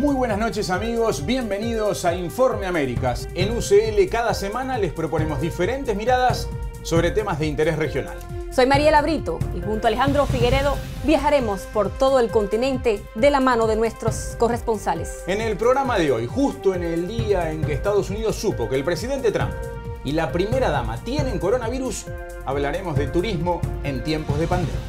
Muy buenas noches amigos, bienvenidos a Informe Américas. En UCL cada semana les proponemos diferentes miradas sobre temas de interés regional. Soy Mariela Brito y junto a Alejandro Figueredo viajaremos por todo el continente de la mano de nuestros corresponsales. En el programa de hoy, justo en el día en que Estados Unidos supo que el presidente Trump y la primera dama tienen coronavirus, hablaremos de turismo en tiempos de pandemia.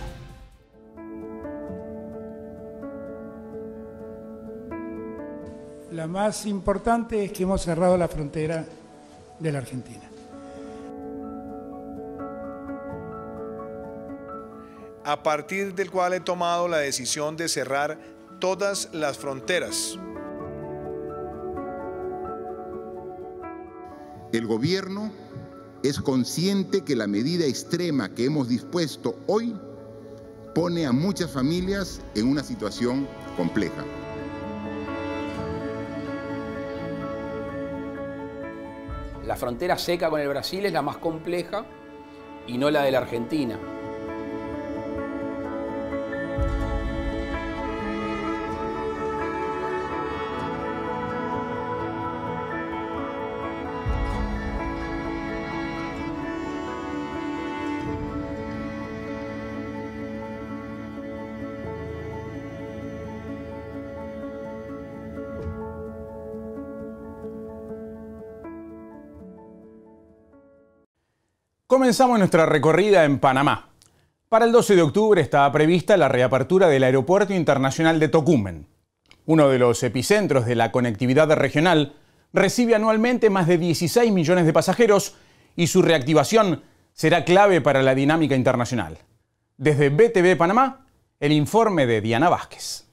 La más importante es que hemos cerrado la frontera de la Argentina. A partir del cual he tomado la decisión de cerrar todas las fronteras. El gobierno es consciente que la medida extrema que hemos dispuesto hoy pone a muchas familias en una situación compleja. La frontera seca con el Brasil es la más compleja y no la de la Argentina. Comenzamos nuestra recorrida en Panamá. Para el 12 de octubre está prevista la reapertura del Aeropuerto Internacional de Tocumen. Uno de los epicentros de la conectividad regional, recibe anualmente más de 16 millones de pasajeros y su reactivación será clave para la dinámica internacional. Desde BTV Panamá, el informe de Diana Vázquez.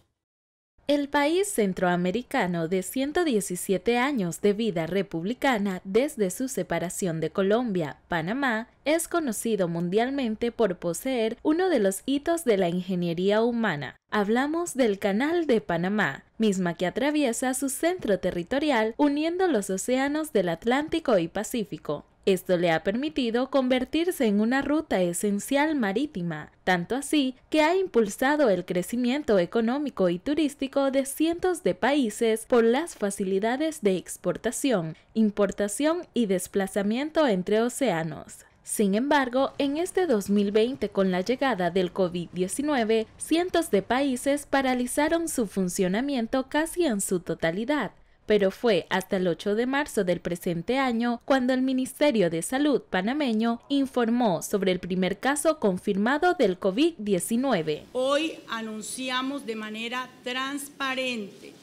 El país centroamericano de 117 años de vida republicana desde su separación de Colombia, Panamá, es conocido mundialmente por poseer uno de los hitos de la ingeniería humana. Hablamos del Canal de Panamá, misma que atraviesa su centro territorial uniendo los océanos del Atlántico y Pacífico. Esto le ha permitido convertirse en una ruta esencial marítima, tanto así que ha impulsado el crecimiento económico y turístico de cientos de países por las facilidades de exportación, importación y desplazamiento entre océanos. Sin embargo, en este 2020, con la llegada del COVID-19, cientos de países paralizaron su funcionamiento casi en su totalidad. Pero fue hasta el 8 de marzo del presente año cuando el Ministerio de Salud panameño informó sobre el primer caso confirmado del COVID-19. Hoy anunciamos de manera transparente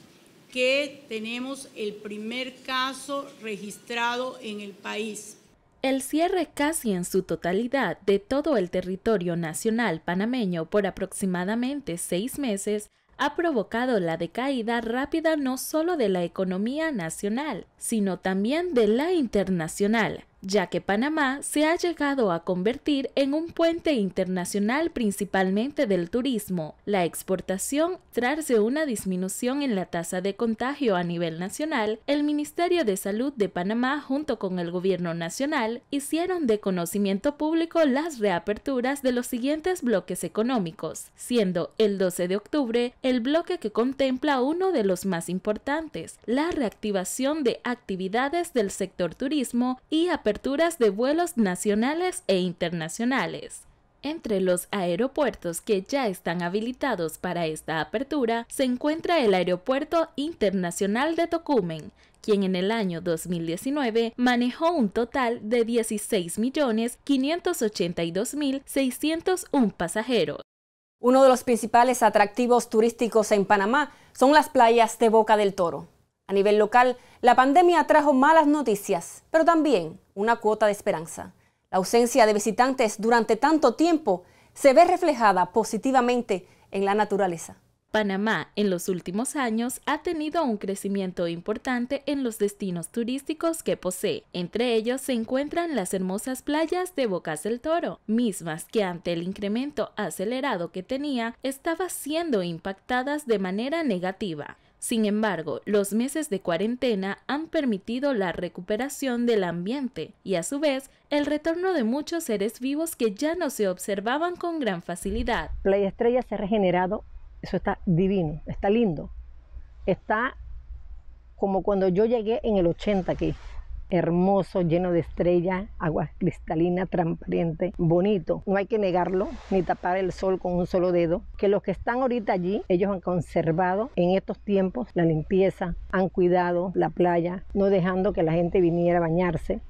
que tenemos el primer caso registrado en el país. El cierre casi en su totalidad de todo el territorio nacional panameño por aproximadamente 6 meses ha provocado la decaída rápida no solo de la economía nacional, sino también de la internacional, ya que Panamá se ha llegado a convertir en un puente internacional principalmente del turismo, la exportación. Tras una disminución en la tasa de contagio a nivel nacional, el Ministerio de Salud de Panamá junto con el Gobierno Nacional hicieron de conocimiento público las reaperturas de los siguientes bloques económicos, siendo el 12 de octubre el bloque que contempla uno de los más importantes, la reactivación de actividades del sector turismo y aperturas de vuelos nacionales e internacionales. Entre los aeropuertos que ya están habilitados para esta apertura se encuentra el Aeropuerto Internacional de Tocumen, quien en el año 2019 manejó un total de 16.582.601 pasajeros. Uno de los principales atractivos turísticos en Panamá son las playas de Boca del Toro. A nivel local, la pandemia trajo malas noticias, pero también una cuota de esperanza. La ausencia de visitantes durante tanto tiempo se ve reflejada positivamente en la naturaleza. Panamá en los últimos años ha tenido un crecimiento importante en los destinos turísticos que posee. Entre ellos se encuentran las hermosas playas de Bocas del Toro, mismas que ante el incremento acelerado que tenía, estaban siendo impactadas de manera negativa. Sin embargo, los meses de cuarentena han permitido la recuperación del ambiente y a su vez el retorno de muchos seres vivos que ya no se observaban con gran facilidad. Playa Estrella se ha regenerado, eso está divino, está lindo, está como cuando yo llegué en el 80 aquí. Hermoso, lleno de estrellas, agua cristalina, transparente, bonito. No hay que negarlo, ni tapar el sol con un solo dedo. Que los que están ahorita allí, ellos han conservado en estos tiempos la limpieza, han cuidado la playa, no dejando que la gente viniera a bañarse,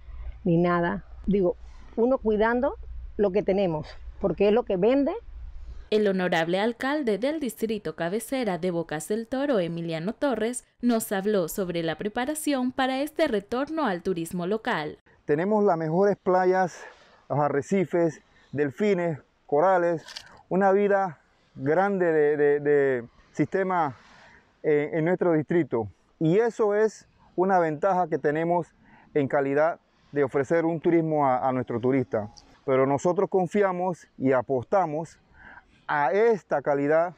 ni nada. Digo, uno cuidando lo que tenemos, porque es lo que vende. El honorable alcalde del distrito cabecera de Bocas del Toro, Emiliano Torres, nos habló sobre la preparación para este retorno al turismo local. Tenemos las mejores playas, los arrecifes, delfines, corales, una vida grande de sistema en nuestro distrito. Y eso es una ventaja que tenemos en calidad de ofrecer un turismo a nuestro turista. Pero nosotros confiamos y apostamos a esta calidad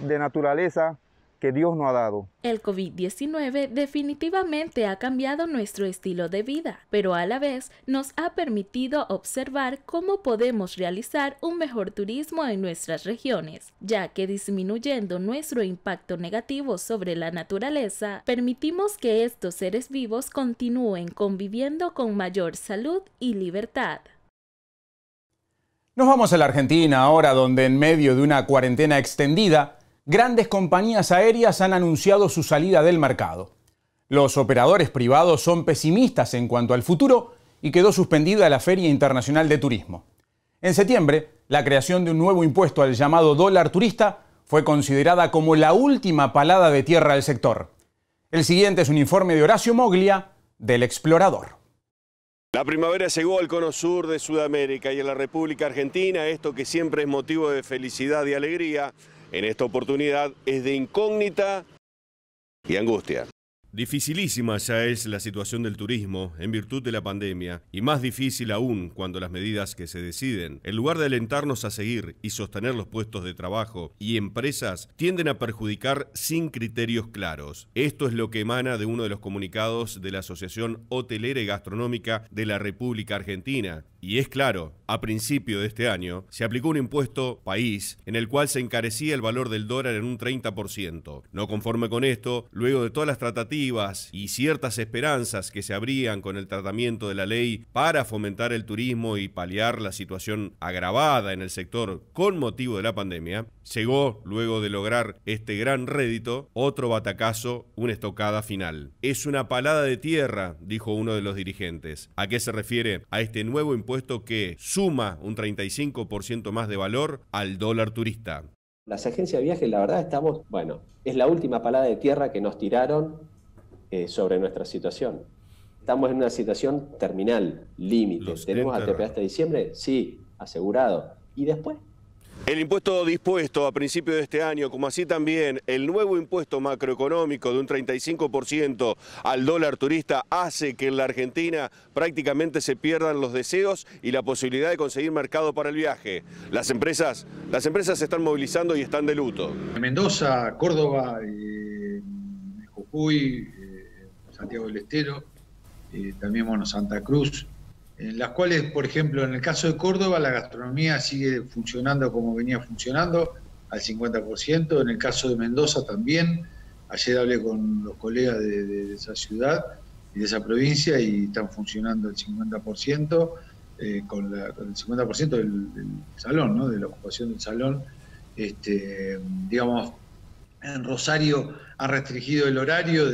de naturaleza que Dios nos ha dado. El COVID-19 definitivamente ha cambiado nuestro estilo de vida, pero a la vez nos ha permitido observar cómo podemos realizar un mejor turismo en nuestras regiones, ya que disminuyendo nuestro impacto negativo sobre la naturaleza, permitimos que estos seres vivos continúen conviviendo con mayor salud y libertad. Nos vamos a la Argentina ahora, donde en medio de una cuarentena extendida, grandes compañías aéreas han anunciado su salida del mercado. Los operadores privados son pesimistas en cuanto al futuro y quedó suspendida la Feria Internacional de Turismo. En septiembre, la creación de un nuevo impuesto al llamado dólar turista fue considerada como la última palada de tierra del sector. El siguiente es un informe de Horacio Moglia, del Explorador. La primavera llegó al cono sur de Sudamérica y en la República Argentina, esto que siempre es motivo de felicidad y alegría, en esta oportunidad es de incógnita y angustia. Dificilísima ya es la situación del turismo en virtud de la pandemia y más difícil aún cuando las medidas que se deciden, en lugar de alentarnos a seguir y sostener los puestos de trabajo y empresas, tienden a perjudicar sin criterios claros. Esto es lo que emana de uno de los comunicados de la Asociación Hotelera y Gastronómica de la República Argentina. Y es claro, a principio de este año se aplicó un impuesto país en el cual se encarecía el valor del dólar en un 30%. No conforme con esto, luego de todas las tratativas y ciertas esperanzas que se abrían con el tratamiento de la ley para fomentar el turismo y paliar la situación agravada en el sector con motivo de la pandemia, llegó, luego de lograr este gran rédito, otro batacazo, una estocada final. Es una palada de tierra, dijo uno de los dirigentes. ¿A qué se refiere? A este nuevo impuesto que suma un 35% más de valor al dólar turista. Las agencias de viajes, la verdad, es la última palada de tierra que nos tiraron sobre nuestra situación. Estamos en una situación terminal, límite. ¿Tenemos ATP hasta diciembre? Sí, asegurado. ¿Y después? El impuesto dispuesto a principios de este año, como así también el nuevo impuesto macroeconómico de un 35% al dólar turista, hace que en la Argentina prácticamente se pierdan los deseos y la posibilidad de conseguir mercado para el viaje. Las empresas se están movilizando y están de luto. Mendoza, Córdoba, Jujuy, Santiago del Estero, también Santa Cruz, en las cuales, por ejemplo, en el caso de Córdoba, la gastronomía sigue funcionando como venía funcionando, al 50%. En el caso de Mendoza también. Ayer hablé con los colegas de esa ciudad y de esa provincia y están funcionando el 50%, con el 50% del salón, ¿no? De la ocupación del salón. Digamos, en Rosario han restringido el horario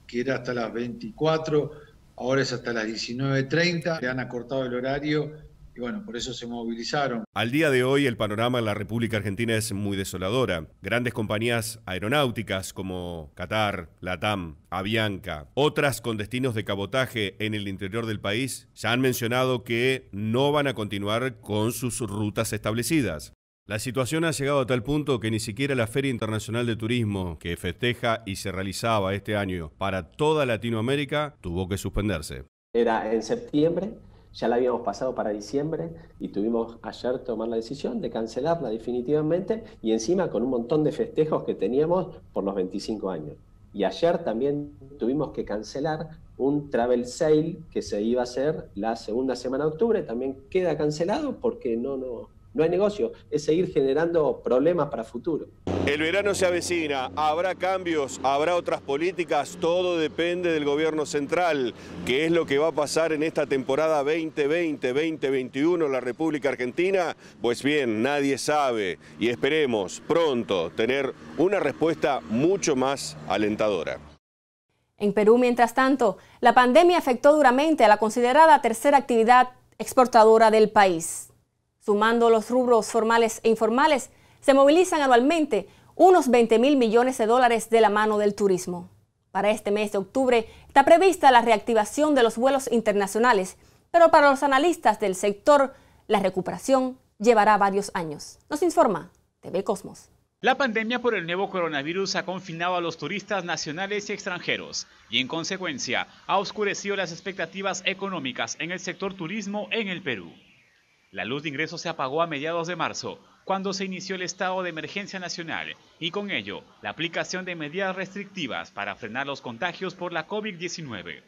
que era hasta las 24. Ahora es hasta las 19:30, le han acortado el horario y bueno, por eso se movilizaron. Al día de hoy el panorama en la República Argentina es muy desoladora. Grandes compañías aeronáuticas como Qatar, LATAM, Avianca, otras con destinos de cabotaje en el interior del país, ya han mencionado que no van a continuar con sus rutas establecidas. La situación ha llegado a tal punto que ni siquiera la Feria Internacional de Turismo, que festeja y se realizaba este año para toda Latinoamérica, tuvo que suspenderse. Era en septiembre, ya la habíamos pasado para diciembre y tuvimos ayer tomar la decisión de cancelarla definitivamente y encima con un montón de festejos que teníamos por los 25 años. Y ayer también tuvimos que cancelar un travel sale que se iba a hacer la segunda semana de octubre, también queda cancelado porque no hay negocio, es seguir generando problemas para futuro. El verano se avecina, habrá cambios, habrá otras políticas, todo depende del gobierno central. ¿Qué es lo que va a pasar en esta temporada 2020-2021 en la República Argentina? Pues bien, nadie sabe y esperemos pronto tener una respuesta mucho más alentadora. En Perú, mientras tanto, la pandemia afectó duramente a la considerada tercera actividad exportadora del país. Sumando los rubros formales e informales, se movilizan anualmente unos 20.000 millones de dólares de la mano del turismo. Para este mes de octubre está prevista la reactivación de los vuelos internacionales, pero para los analistas del sector, la recuperación llevará varios años. Nos informa TV Cosmos. La pandemia por el nuevo coronavirus ha confinado a los turistas nacionales y extranjeros y en consecuencia ha oscurecido las expectativas económicas en el sector turismo en el Perú. La luz de ingresos se apagó a mediados de marzo, cuando se inició el estado de emergencia nacional y con ello la aplicación de medidas restrictivas para frenar los contagios por la COVID-19.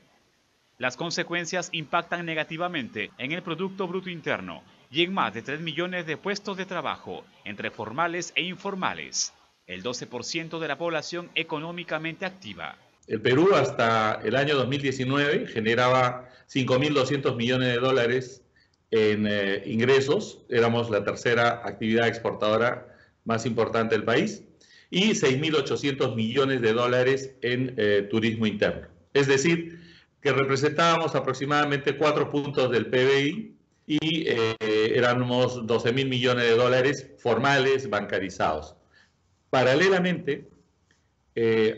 Las consecuencias impactan negativamente en el Producto Bruto Interno y en más de 3 millones de puestos de trabajo, entre formales e informales, el 12% de la población económicamente activa. El Perú hasta el año 2019 generaba 5.200 millones de dólares en ingresos, éramos la tercera actividad exportadora más importante del país, y 6.800 millones de dólares en turismo interno. Es decir, que representábamos aproximadamente 4 puntos del PBI y éramos 12.000 millones de dólares formales bancarizados. Paralelamente,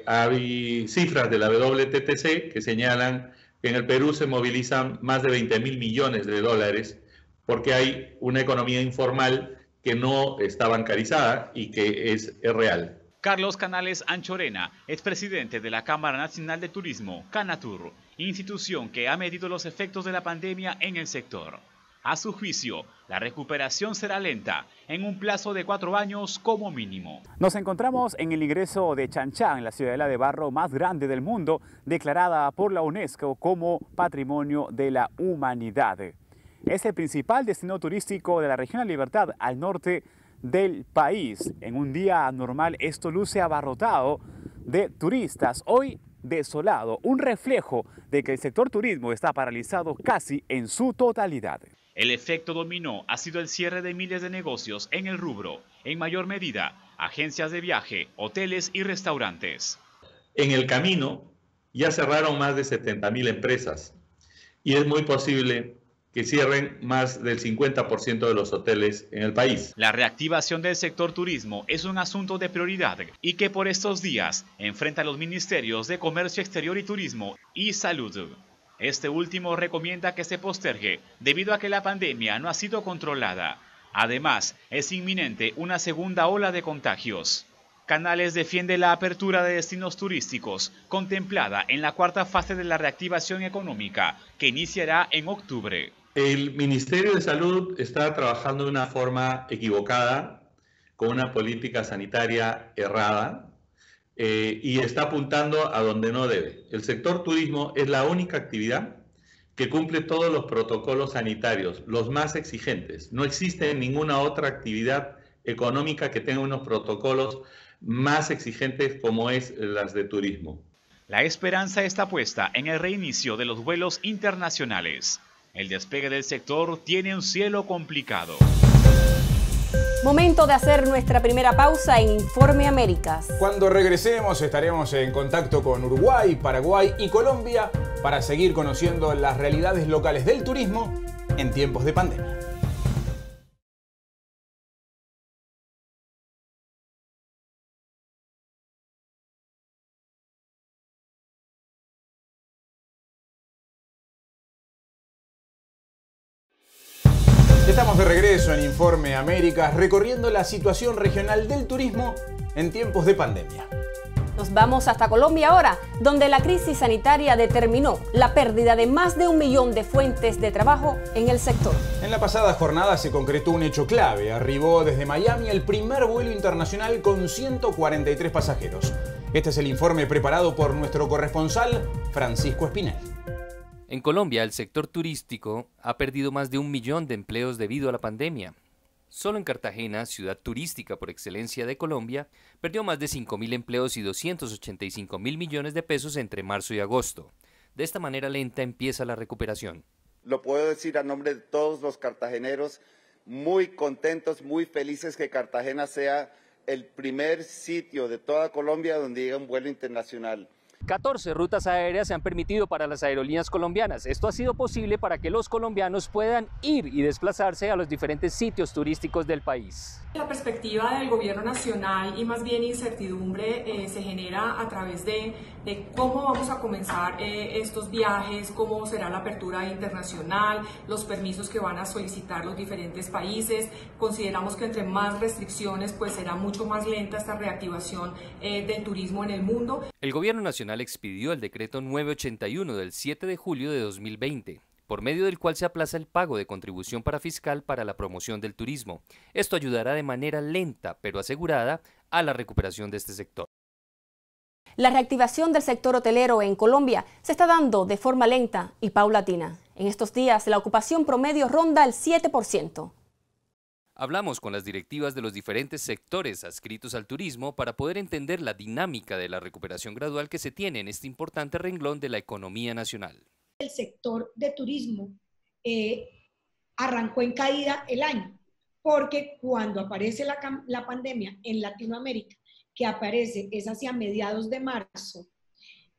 hay cifras de la WTTC que señalan que en el Perú se movilizan más de 20.000 millones de dólares porque hay una economía informal que no está bancarizada y que es real. Carlos Canales Anchorena es presidente de la Cámara Nacional de Turismo, Canatur, institución que ha medido los efectos de la pandemia en el sector. A su juicio, la recuperación será lenta, en un plazo de 4 años como mínimo. Nos encontramos en el ingreso de Chanchán, la ciudadela de barro más grande del mundo, declarada por la UNESCO como Patrimonio de la Humanidad. Es el principal destino turístico de la región de Libertad, al norte del país. En un día normal esto luce abarrotado de turistas, hoy desolado, un reflejo de que el sector turismo está paralizado casi en su totalidad. El efecto dominó ha sido el cierre de miles de negocios en el rubro, en mayor medida agencias de viaje, hoteles y restaurantes. En el camino ya cerraron más de 70.000 empresas y es muy posible que cierren más del 50% de los hoteles en el país. La reactivación del sector turismo es un asunto de prioridad y que por estos días enfrenta a los ministerios de Comercio Exterior y Turismo y Salud. Este último recomienda que se postergue debido a que la pandemia no ha sido controlada. Además, es inminente una segunda ola de contagios. Canales defiende la apertura de destinos turísticos, contemplada en la cuarta fase de la reactivación económica, que iniciará en octubre. El Ministerio de Salud está trabajando de una forma equivocada, con una política sanitaria errada, y está apuntando a donde no debe. El sector turismo es la única actividad que cumple todos los protocolos sanitarios, los más exigentes. No existe ninguna otra actividad económica que tenga unos protocolos más exigentes como es las de turismo. La esperanza está puesta en el reinicio de los vuelos internacionales. El despegue del sector tiene un cielo complicado. Momento de hacer nuestra primera pausa en Informe Américas. Cuando regresemos estaremos en contacto con Uruguay, Paraguay y Colombia para seguir conociendo las realidades locales del turismo en tiempos de pandemia. Estamos de regreso en Informe Américas, recorriendo la situación regional del turismo en tiempos de pandemia. Nos vamos hasta Colombia ahora, donde la crisis sanitaria determinó la pérdida de más de 1 millón de fuentes de trabajo en el sector. En la pasada jornada se concretó un hecho clave. Arribó desde Miami el primer vuelo internacional con 143 pasajeros. Este es el informe preparado por nuestro corresponsal, Francisco Espinel. En Colombia, el sector turístico ha perdido más de 1 millón de empleos debido a la pandemia. Solo en Cartagena, ciudad turística por excelencia de Colombia, perdió más de 5.000 empleos y 285.000 millones de pesos entre marzo y agosto. De esta manera lenta empieza la recuperación. Lo puedo decir a nombre de todos los cartageneros, muy contentos, muy felices que Cartagena sea el primer sitio de toda Colombia donde llega un vuelo internacional. 14 rutas aéreas se han permitido para las aerolíneas colombianas. Esto ha sido posible para que los colombianos puedan ir y desplazarse a los diferentes sitios turísticos del país. La perspectiva del gobierno nacional y más bien incertidumbre se genera a través de cómo vamos a comenzar estos viajes, cómo será la apertura internacional, los permisos que van a solicitar los diferentes países. Consideramos que entre más restricciones pues será mucho más lenta esta reactivación del turismo en el mundo. El gobierno nacional expidió el decreto 981 del 7 de julio de 2020. Por medio del cual se aplaza el pago de contribución parafiscal para la promoción del turismo. Esto ayudará de manera lenta, pero asegurada, a la recuperación de este sector. La reactivación del sector hotelero en Colombia se está dando de forma lenta y paulatina. En estos días, la ocupación promedio ronda el 7%. Hablamos con las directivas de los diferentes sectores adscritos al turismo para poder entender la dinámica de la recuperación gradual que se tiene en este importante renglón de la economía nacional. El sector de turismo arrancó en caída el año, porque cuando aparece la pandemia en Latinoamérica, que aparece es hacia mediados de marzo,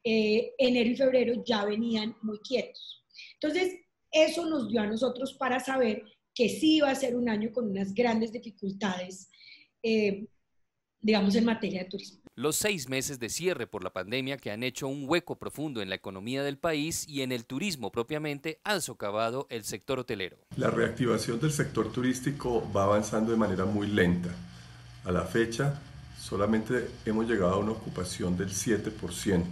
enero y febrero ya venían muy quietos. Entonces, eso nos dio a nosotros para saber que sí iba a ser un año con unas grandes dificultades, digamos, en materia de turismo. Los 6 meses de cierre por la pandemia que han hecho un hueco profundo en la economía del país y en el turismo propiamente han socavado el sector hotelero. La reactivación del sector turístico va avanzando de manera muy lenta. A la fecha solamente hemos llegado a una ocupación del 7%.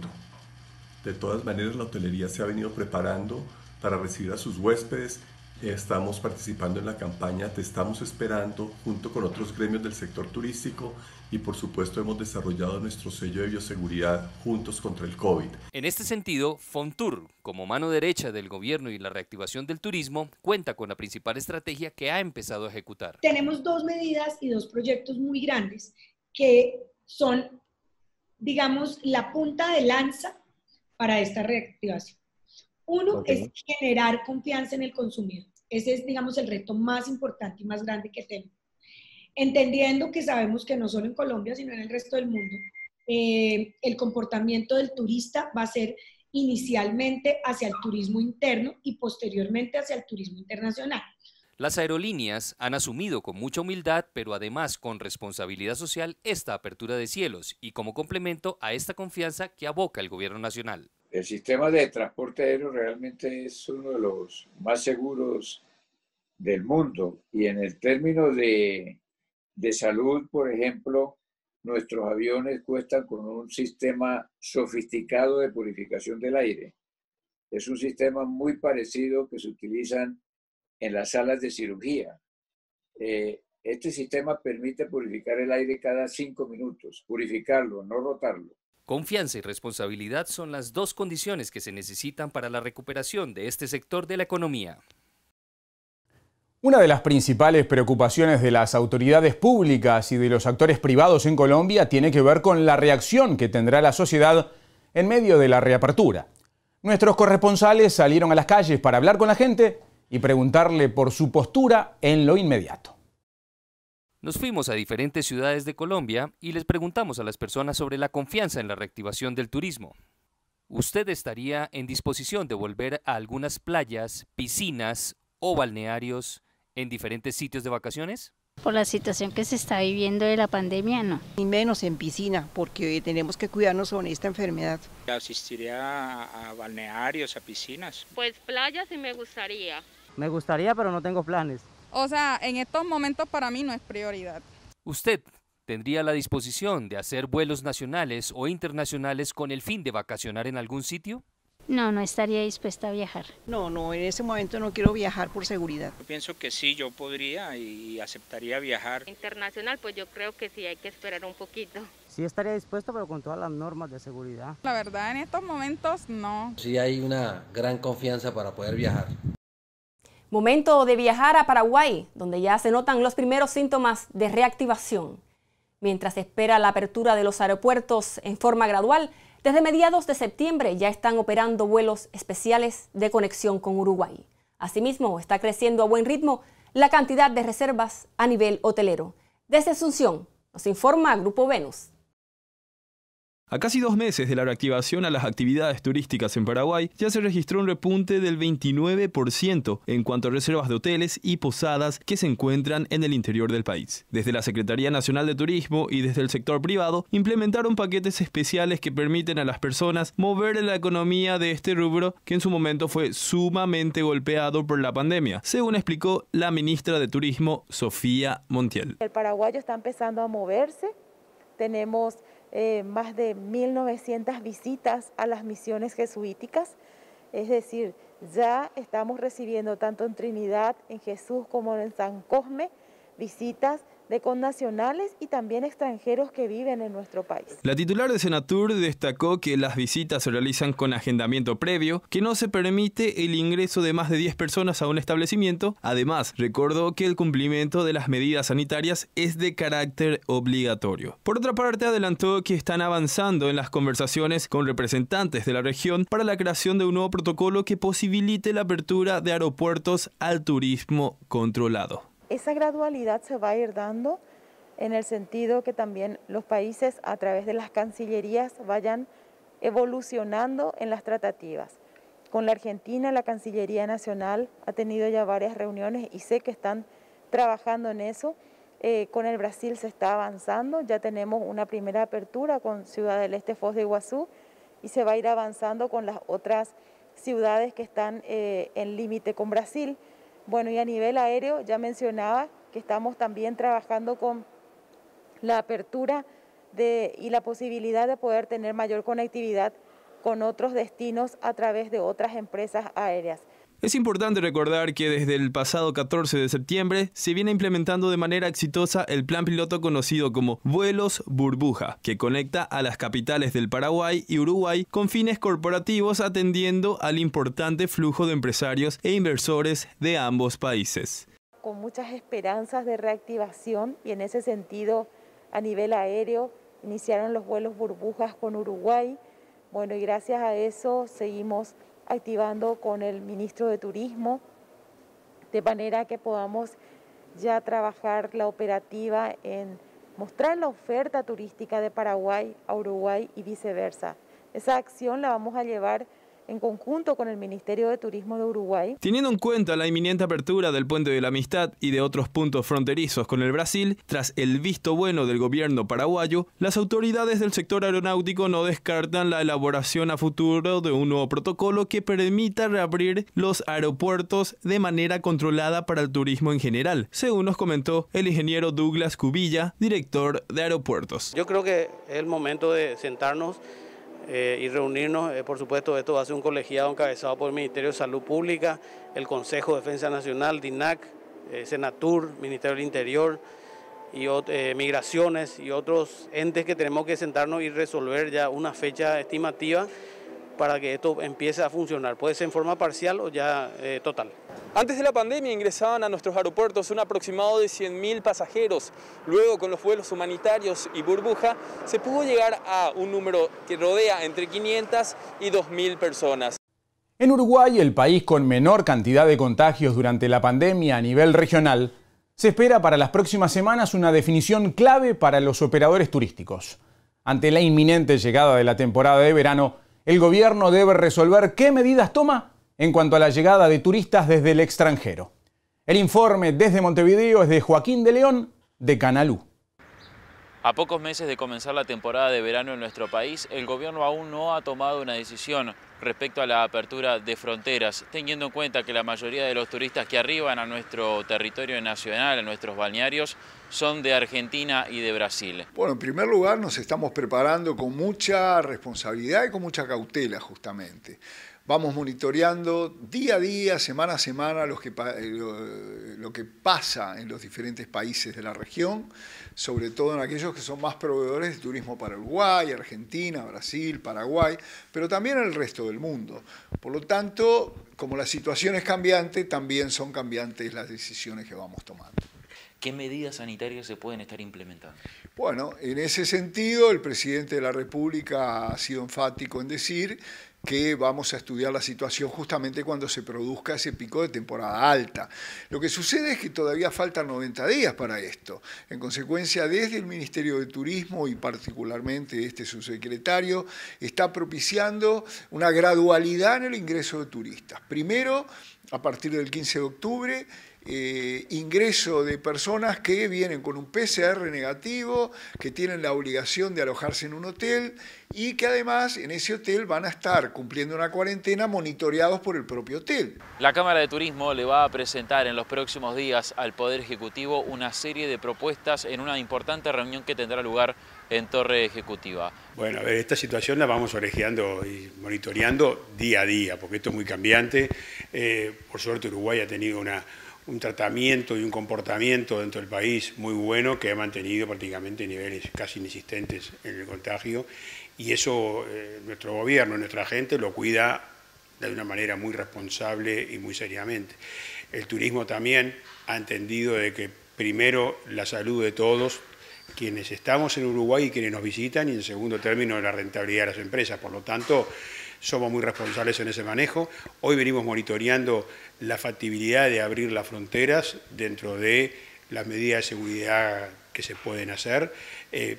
De todas maneras, la hotelería se ha venido preparando para recibir a sus huéspedes. Estamos participando en la campaña Te Estamos Esperando junto con otros gremios del sector turístico y por supuesto hemos desarrollado nuestro sello de bioseguridad Juntos contra el COVID. En este sentido, Fontur, como mano derecha del gobierno y la reactivación del turismo, cuenta con la principal estrategia que ha empezado a ejecutar. Tenemos 2 medidas y 2 proyectos muy grandes que son, digamos, la punta de lanza para esta reactivación. Uno es generar confianza en el consumidor. Ese es, digamos, el reto más importante y más grande que tenemos. Entendiendo que sabemos que no solo en Colombia, sino en el resto del mundo, el comportamiento del turista va a ser inicialmente hacia el turismo interno y posteriormente hacia el turismo internacional. Las aerolíneas han asumido con mucha humildad, pero además con responsabilidad social, esta apertura de cielos y como complemento a esta confianza que aboca el gobierno nacional. El sistema de transporte aéreo realmente es uno de los más seguros del mundo y en el término de salud, por ejemplo, nuestros aviones cuentan con un sistema sofisticado de purificación del aire. Es un sistema muy parecido que se utilizan en las salas de cirugía. Este sistema permite purificar el aire cada 5 minutos, purificarlo, no rotarlo. Confianza y responsabilidad son las 2 condiciones que se necesitan para la recuperación de este sector de la economía. Una de las principales preocupaciones de las autoridades públicas y de los actores privados en Colombia tiene que ver con la reacción que tendrá la sociedad en medio de la reapertura. Nuestros corresponsales salieron a las calles para hablar con la gente y preguntarle por su postura en lo inmediato. Nos fuimos a diferentes ciudades de Colombia y les preguntamos a las personas sobre la confianza en la reactivación del turismo. ¿Usted estaría en disposición de volver a algunas playas, piscinas o balnearios en diferentes sitios de vacaciones? Por la situación que se está viviendo de la pandemia, no. Y menos en piscina, porque tenemos que cuidarnos con esta enfermedad. Asistiría a balnearios, a piscinas. Pues playas sí me gustaría. Me gustaría, pero no tengo planes. O sea, en estos momentos para mí no es prioridad. ¿Usted tendría la disposición de hacer vuelos nacionales o internacionales con el fin de vacacionar en algún sitio? No, no estaría dispuesta a viajar. No, en ese momento no quiero viajar por seguridad. Yo pienso que sí, yo podría y aceptaría viajar. Internacional, pues yo creo que sí, hay que esperar un poquito. Sí estaría dispuesto, pero con todas las normas de seguridad. La verdad, en estos momentos no. Sí hay una gran confianza para poder viajar. Momento de viajar a Paraguay, donde ya se notan los primeros síntomas de reactivación. Mientras se espera la apertura de los aeropuertos en forma gradual, desde mediados de septiembre ya están operando vuelos especiales de conexión con Uruguay. Asimismo, está creciendo a buen ritmo la cantidad de reservas a nivel hotelero. Desde Asunción, nos informa Grupo Venus. A casi 2 meses de la reactivación a las actividades turísticas en Paraguay, ya se registró un repunte del 29% en cuanto a reservas de hoteles y posadas que se encuentran en el interior del país. Desde la Secretaría Nacional de Turismo y desde el sector privado, implementaron paquetes especiales que permiten a las personas mover la economía de este rubro que en su momento fue sumamente golpeado por la pandemia, según explicó la ministra de Turismo, Sofía Montiel. El paraguayo está empezando a moverse, tenemos más de 1.900 visitas a las misiones jesuíticas, es decir, ya estamos recibiendo tanto en Trinidad, en Jesús como en San Cosme, visitas de connacionales y también extranjeros que viven en nuestro país. La titular de Senatur destacó que las visitas se realizan con agendamiento previo, que no se permite el ingreso de más de 10 personas a un establecimiento. Además, recordó que el cumplimiento de las medidas sanitarias es de carácter obligatorio. Por otra parte, adelantó que están avanzando en las conversaciones con representantes de la región para la creación de un nuevo protocolo que posibilite la apertura de aeropuertos al turismo controlado. Esa gradualidad se va a ir dando en el sentido que también los países a través de las cancillerías vayan evolucionando en las tratativas. Con la Argentina, la Cancillería Nacional ha tenido ya varias reuniones y sé que están trabajando en eso. Con el Brasil se está avanzando, ya tenemos una primera apertura con Ciudad del Este, Foz de Iguazú, y se va a ir avanzando con las otras ciudades que están en límite con Brasil. Bueno, y a nivel aéreo ya mencionaba que estamos también trabajando con la apertura y la posibilidad de poder tener mayor conectividad con otros destinos a través de otras empresas aéreas. Es importante recordar que desde el pasado 14 de septiembre se viene implementando de manera exitosa el plan piloto conocido como Vuelos Burbuja, que conecta a las capitales del Paraguay y Uruguay con fines corporativos atendiendo al importante flujo de empresarios e inversores de ambos países. Con muchas esperanzas de reactivación y en ese sentido a nivel aéreo iniciaron los vuelos burbujas con Uruguay. Bueno, y gracias a eso seguimos activando con el ministro de Turismo, de manera que podamos ya trabajar la operativa en mostrar la oferta turística de Paraguay a Uruguay y viceversa. Esa acción la vamos a llevar en conjunto con el Ministerio de Turismo de Uruguay. Teniendo en cuenta la inminente apertura del Puente de la Amistad y de otros puntos fronterizos con el Brasil, tras el visto bueno del gobierno paraguayo, las autoridades del sector aeronáutico no descartan la elaboración a futuro de un nuevo protocolo que permita reabrir los aeropuertos de manera controlada para el turismo en general, según nos comentó el ingeniero Douglas Cubilla, director de aeropuertos. Yo creo que es el momento de sentarnos y reunirnos. Por supuesto, esto va a ser un colegiado encabezado por el Ministerio de Salud Pública, el Consejo de Defensa Nacional, DINAC, Senatur, Ministerio del Interior, y Migraciones y otros entes que tenemos que sentarnos y resolver ya una fecha estimativa para que esto empiece a funcionar. Puede ser en forma parcial o ya total. Antes de la pandemia ingresaban a nuestros aeropuertos un aproximado de 100.000 pasajeros. Luego, con los vuelos humanitarios y burbuja, se pudo llegar a un número que rodea entre 500 y 2.000 personas. En Uruguay, el país con menor cantidad de contagios durante la pandemia a nivel regional, se espera para las próximas semanas una definición clave para los operadores turísticos. Ante la inminente llegada de la temporada de verano, el gobierno debe resolver qué medidas toma en cuanto a la llegada de turistas desde el extranjero. El informe desde Montevideo es de Joaquín de León, de Canalú. A pocos meses de comenzar la temporada de verano en nuestro país, el gobierno aún no ha tomado una decisión respecto a la apertura de fronteras, teniendo en cuenta que la mayoría de los turistas que arriban a nuestro territorio nacional, a nuestros balnearios, son de Argentina y de Brasil. Bueno, en primer lugar nos estamos preparando con mucha responsabilidad y con mucha cautela justamente. Vamos monitoreando día a día, semana a semana, lo que pasa en los diferentes países de la región, sobre todo en aquellos que son más proveedores de turismo para Uruguay, Argentina, Brasil, Paraguay, pero también en el resto todo el mundo. Por lo tanto, como la situación es cambiante, también son cambiantes las decisiones que vamos tomando. ¿Qué medidas sanitarias se pueden estar implementando? Bueno, en ese sentido, el presidente de la República ha sido enfático en decir que vamos a estudiar la situación justamente cuando se produzca ese pico de temporada alta. Lo que sucede es que todavía faltan 90 días para esto. En consecuencia, desde el Ministerio de Turismo y particularmente este subsecretario está propiciando una gradualidad en el ingreso de turistas. Primero, a partir del 15 de octubre, ingreso de personas que vienen con un PCR negativo, que tienen la obligación de alojarse en un hotel y que además en ese hotel van a estar cumpliendo una cuarentena monitoreados por el propio hotel. La Cámara de Turismo le va a presentar en los próximos días al Poder Ejecutivo una serie de propuestas en una importante reunión que tendrá lugar en Torre Ejecutiva. Bueno, a ver, esta situación la vamos orejeando y monitoreando día a día, porque esto es muy cambiante. Por suerte Uruguay ha tenido un tratamiento y un comportamiento dentro del país muy bueno que ha mantenido prácticamente niveles casi inexistentes en el contagio y eso nuestro gobierno, nuestra gente lo cuida de una manera muy responsable y muy seriamente. El turismo también ha entendido de que primero la salud de todos quienes estamos en Uruguay y quienes nos visitan y en segundo término la rentabilidad de las empresas, por lo tanto somos muy responsables en ese manejo. Hoy venimos monitoreando la factibilidad de abrir las fronteras dentro de las medidas de seguridad que se pueden hacer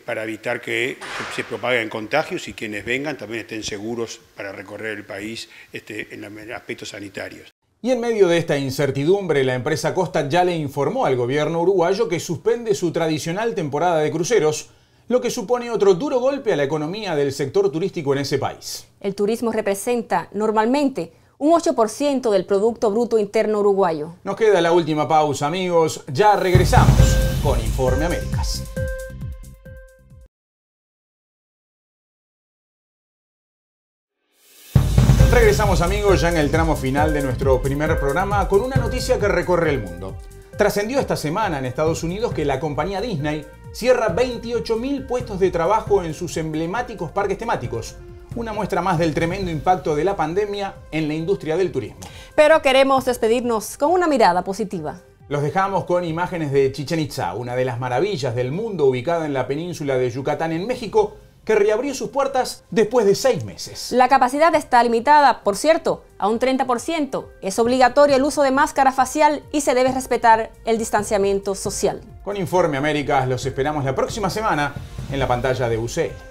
para evitar que se propaguen contagios y quienes vengan también estén seguros para recorrer el país en aspectos sanitarios. Y en medio de esta incertidumbre, la empresa Costa ya le informó al gobierno uruguayo que suspende su tradicional temporada de cruceros, lo que supone otro duro golpe a la economía del sector turístico en ese país. El turismo representa normalmente un 8% del Producto Bruto Interno uruguayo. Nos queda la última pausa, amigos. Ya regresamos con Informe Américas. Regresamos, amigos, ya en el tramo final de nuestro primer programa con una noticia que recorre el mundo. Trascendió esta semana en Estados Unidos que la compañía Disney cierra 28.000 puestos de trabajo en sus emblemáticos parques temáticos. Una muestra más del tremendo impacto de la pandemia en la industria del turismo. Pero queremos despedirnos con una mirada positiva. Los dejamos con imágenes de Chichén Itzá, una de las maravillas del mundo ubicada en la península de Yucatán en México, que reabrió sus puertas después de 6 meses. La capacidad está limitada, por cierto, a un 30%. Es obligatorio el uso de máscara facial y se debe respetar el distanciamiento social. Con Informe Américas los esperamos la próxima semana en la pantalla de UCL.